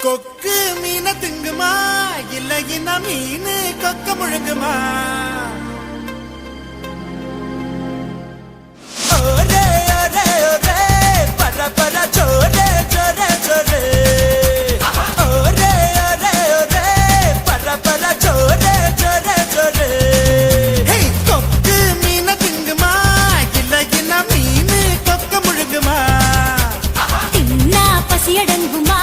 கொக்கு மீன திங்குமா இல்லைன்னா மீன் கொக்க முழுங்குமா? ஒரே ஒரே ஒரே பர பர சோரே சோரே சோரே ஒரே ஒரே ஒரே பர பர சோரே சோரே சோரே. கொக்கு மீன திங்குமா இல்லைன்னா மீன் கொக்க முழுங்குமா? தின்னா பசி அடங்குமா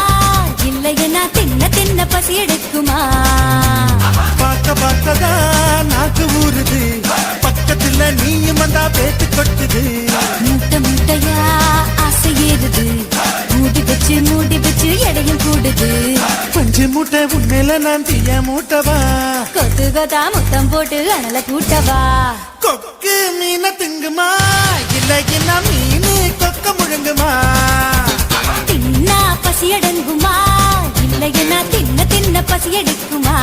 இல்லையனா தின்ன தின்ன பசி எடுக்குமா? பார்க்க பார்க்கதான் நாக்கு ஊறுது, பக்கத்துல நீயும் வந்தா பேத்து கொட்டுது. மூட்டை மூட்டையா ஆசை ஏறுது, மூடி வச்சு எடையும் கூடுது. பஞ்சு மூட்டை உண்மையில நான் தீய மூட்டவா? கொத்து கொத்தா முத்தம் போட்டு அனல கூட்டவா? கொக்கு மீன திங்குமா இல்லைன்னா மீன் கொக்க முழுங்குமா? தின்னா பசி அடங்குமா இல்லையனா தின்ன தின்ன பசி எடுக்குமா?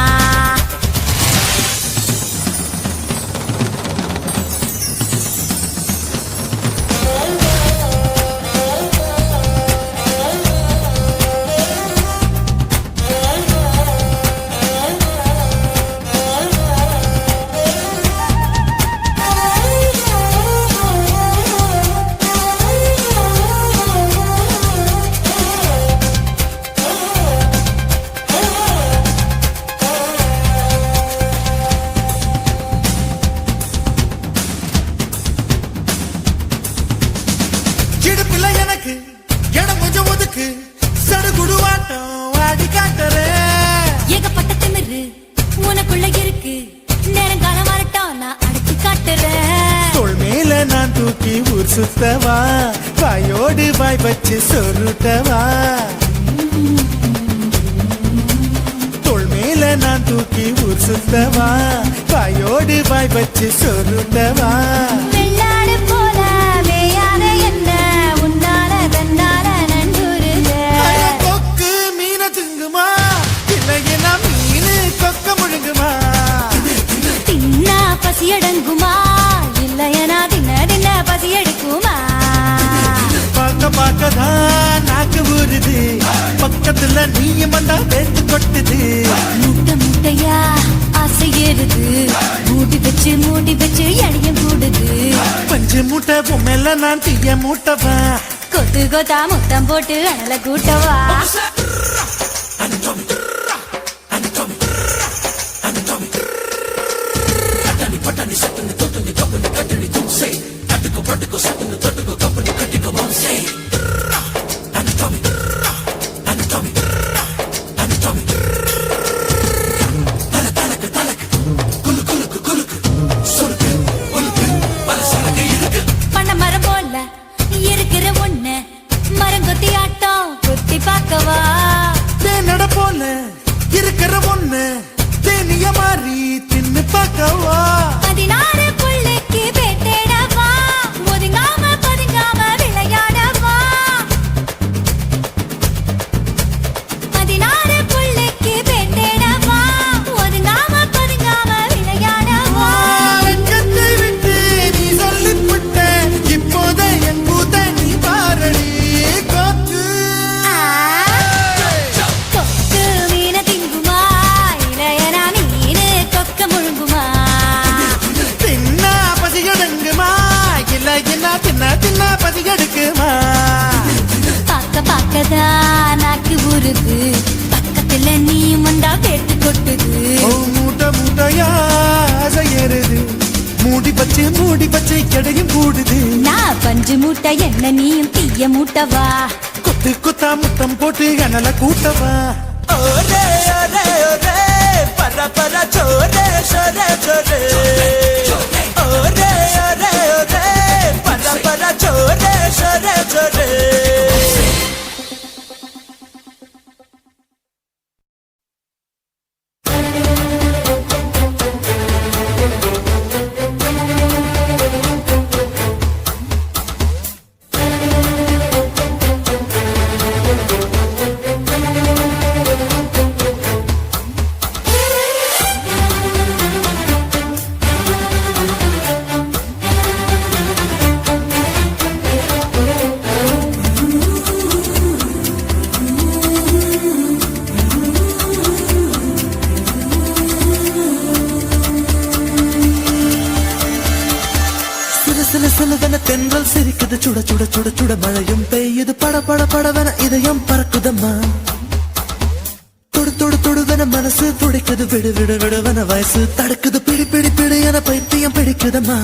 இடுப்புல எனக்கு இடம் கொஞ்சம் ஒதுக்கு, சடுகுடுவாட்டம் ஆடி காட்டுறேன். ஏகப்பட்ட திமிரு உனக்குள்ள இருக்கு, நேரங்காலம் வரட்டும் நான் அடிச்சு காட்டுறேன். தோள் மேல நான் தூக்கி ஊர் சுத்தவா, வாயோடு வாய் வச்சு சொருட்டவா? தோள் மேல நான் தூக்கி ஊர் சுத்தவா, வாயோடு வாய் வச்சு சொருட்டவா? வெள்ளாடு போல மேயாத என்ன உன்னால தன்னால நன்றுருக. கொக்கு மீன திங்குமா இல்லைன்னா மீன் கொக்க முழுங்குமா? தின்னா பசி அடங்குமா இல்லையனா தின்ன தின்ன பசி எடுக்குமா? பார்க்க பார்க்கதான் நாக்கு ஊறுது, பக்கத்துல நீயும் வந்தா பேத்து கொட்டுது. மூட்டை மூட்டையா ஆசை ஏறுது, மூடி வச்சு எடையும் கூடுது. பஞ்சு மூட்டை பொம்மைல நான் தீய மூட்டவா? கொத்து கொத்தா முத்தம் போட்டு அனல கூட்டவா? பண்ண மரம் போல இருக்கிற ஒண்ணு மரங்கொத்தி ஆட்டம் கொத்தி பார்க்கவா? தேனட போல இருக்கிற ஒண்ணு தேனிய மாறி தின்னு பார்க்கவா? 16 புள்ளைக்கு பேட்டேடவா, ஒதுங்காம பதுங்காம விளையாடவா? 16 புள்ளைக்கு பேட்டேடவா, ஒதுங்காம பதுங்காம விளையாடவா? வெட்கத்தை விட்டு நீ சொல்லிவிட்ட, இப்போத என் பூத நீ பாரடி கொக்கு. கொக்கு மீன திங்குமா இளையனா மீனு கொக்க முழுங்குமா? தின்னா பசி எடுங்குமா இல்லைன்னா தின்ன தின்ன பசி எடுக்குமா? பார்க்கதான் நாக்கு ஊறுது, பக்கத்துல நீயும் வந்தா பேட்டு கொட்டுது. மூட்டை மூட்டையா ஆசை ஏறுது, மூடி வச்சு எடையும் கூடுது. நான் பஞ்சு மூட்டை என்ன நீயும் தீய மூட்டவா? கொத்து கொத்தா முத்தம் போட்டு அனல கூட்டவா? ஒரே ஒரே ஒரே பர பர சோரே சோரே சோரே ஒரே ஒரே ஒரே பர பர சோரே சோரே சோரே. சுட சுட சுட சுட மழையும் பெய்யுது பட பட படவன இதயம் பறக்குதம்மா தொடு தொடு தொடுவன மனசு துடிக்குது விடு விடு விடுவன வயசு தடுக்குது பிடி பிடி பிடி என பைத்தியம் பிடிக்குதம்மா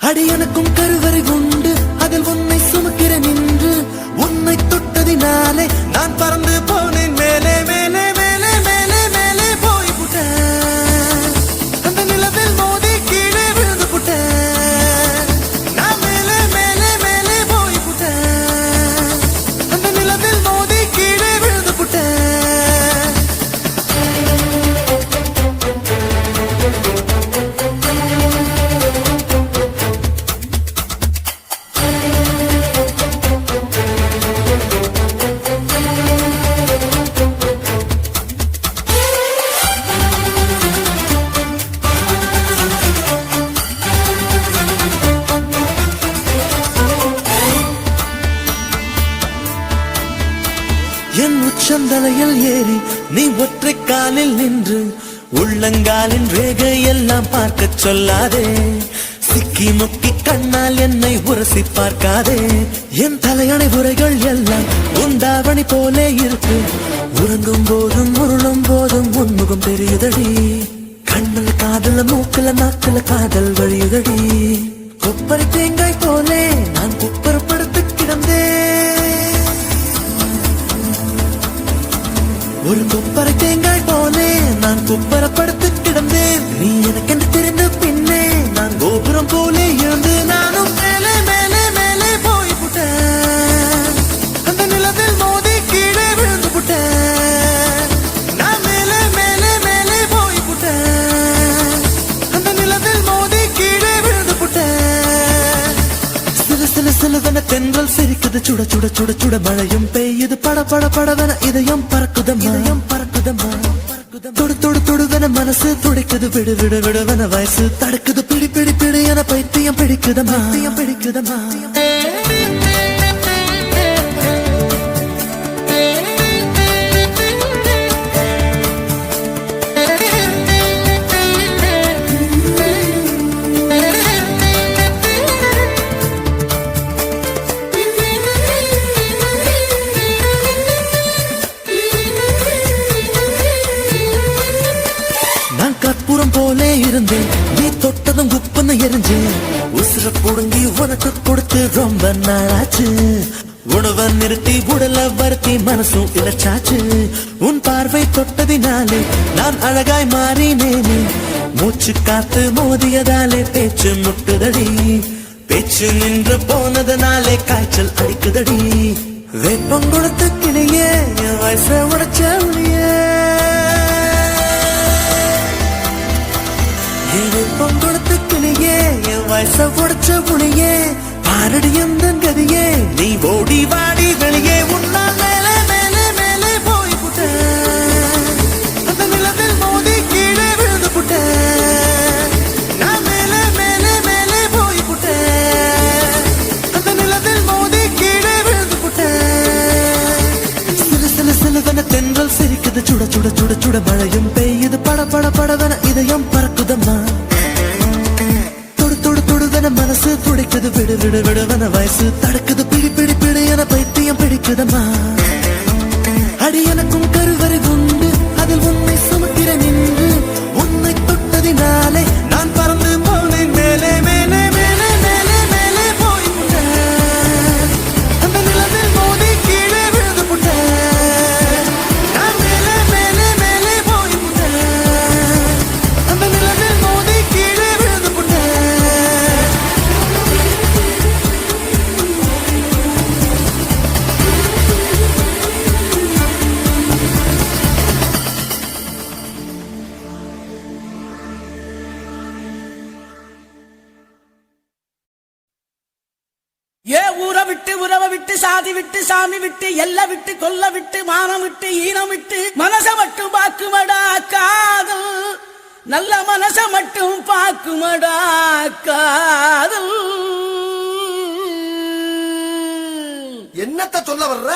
அடி எனக்கும் கருவறை உண்டு அதில் உன்னை சுமக்கிறேன் என்று உன்னை தொட்டதினாலே நான் பறந்து போனேன் மேலே மேலே மேலே மேலே மேலே போய் புட்டேன் அந்த நிலவில் மோதி கீழே விழுந்து புட்டேன் நான் மேலே மேலே மேலே போய் புட்டேன் அந்த நிலவில் மோதி கீழே விழுந்து புட்டேன் என் உச்சந்தலையில் ஏறி நீ ஒற்றை காலில் நின்று உள்ளங்காலின் ரேகை எல்லாம் பார்க்க சொல்லாதே சிக்கி முக்கி கண்ணால் என்னை உரசி பார்க்காதே என் தலையணை உரைகள் எல்லாம் உண்டாவணி போலே இருக்கு உறங்கும் போதும் உருளும் போதும் உன்முகம் தெரியுதடி கண்ணில் காதல மூக்கல நாக்கல காதல் வழியுதடி கொப்பரை தேங்காய் போலே நான் குப்பரப்படுத்து கிடந்தேன் ஒரு கொப்பரை தேங்காய் போலே நான் குப்பரப்படுத்து கிடந்தேன் நீ எனக்கென்று தெரிந்த பின்னே நான் கோபுரம் போலே இருந்து நானும் மேலே மேலே மேலே போய் புட்டேன் அந்த நிலவில் மோதி கீழே விழுந்து புட்டேன் நான் மேலே மேலே மேலே போய் புட்டேன் அந்த நிலவில் மோதி கீழே விழுந்து புட்டேன் சிலு சிலு சிலுவன தென்றல் சிரிக்குது சுட சுட சுட சுட மழையும் பெய்யுது பட பட படவன இதயம் பறக்குதம்மா இதயம் பறக்குதம்மா தொடு தொடு தொடுவன மனசு துடிக்குது விடு விடு விடுவன வயசு தடுக்குது பிடி பிடி பிடி என பைத்தியம் பிடிக்குதம்மா பைத்தியம் பிடிக்குதம்மா கற்பூரம் போலே இருந்தேன் நீ தொட்டதும் குப்புன்னு எரிஞ்சேன் உசுர புடுங்கி உனக்கு கொடுத்து ரொம்ப நாளாச்சு உணவை நிறுத்தி உடல வருத்தி மனசும் இழைச்சாச்சு உன் பார்வை தொட்டதினாலே நான் அழகாய் மாறினேனே மூச்சு காத்து மோதியதாலே பேச்சு முட்டுதடி பேச்சு நின்று போனதனாலே காய்ச்சல் அடிக்குதடி வேப்பம் கொடுத்த கிளியே என் வயசை உடைச்ச ஒளியே பொங்கொடுத்த கிளியே என் வயச உடைச்ச புளியே பாரடி எந்த கதியே நீ ஓடி வாடி வெளியே உன்னா மேலே மேலே மேலே போய் புட்டேன் அந்த நிலவில் மோதி கீழே விழுந்து புட்டேன் நான் மேலே மேலே மேலே போய் புட்டேன் அந்த நிலவில் மோதி கீழே விழுந்து புட்டேன் சிலு சிலு சிலுவன தென்றல் சிரிக்குது சுட சுட சுட சுட மழையும் பெய்யுது பட பட படவன இதயம் பறக்குதம்மா மனசு துடிக்குது விடு விடு விடுவன வயசு தடுக்குது பிடி பிடி பிடி என பைத்தியம் பிடிக்குதம்மா அடி எனக்கும் கருவறை உண்டு அதில் உன்னை சுமக்கிறேன் என்று உன்னை தொட்டதினாலே நான் பறந்து போனேன் மேலே மேலே மேலே மேலே மேலே போய் புட்டேன் அந்த நிலவில் மோதி கீழே விழுந்து புட்டேன் நான் மேலே மேலே மேலே போய் புட்டேன் அந்த நிலவில் மோதி கீழே விழுந்து புட்டேன் ஏ ஊரை விட்டு உறவை விட்டு சாதி விட்டு சாமி விட்டு எல்லை விட்டு கொல்ல விட்டு மானம் விட்டு ஈனம் விட்டு மனச மட்டும் பாக்குமடா காதல் நல்ல மனச மட்டும் பாக்குமடா காதல் என்னத்த சொல்ல வர்ற?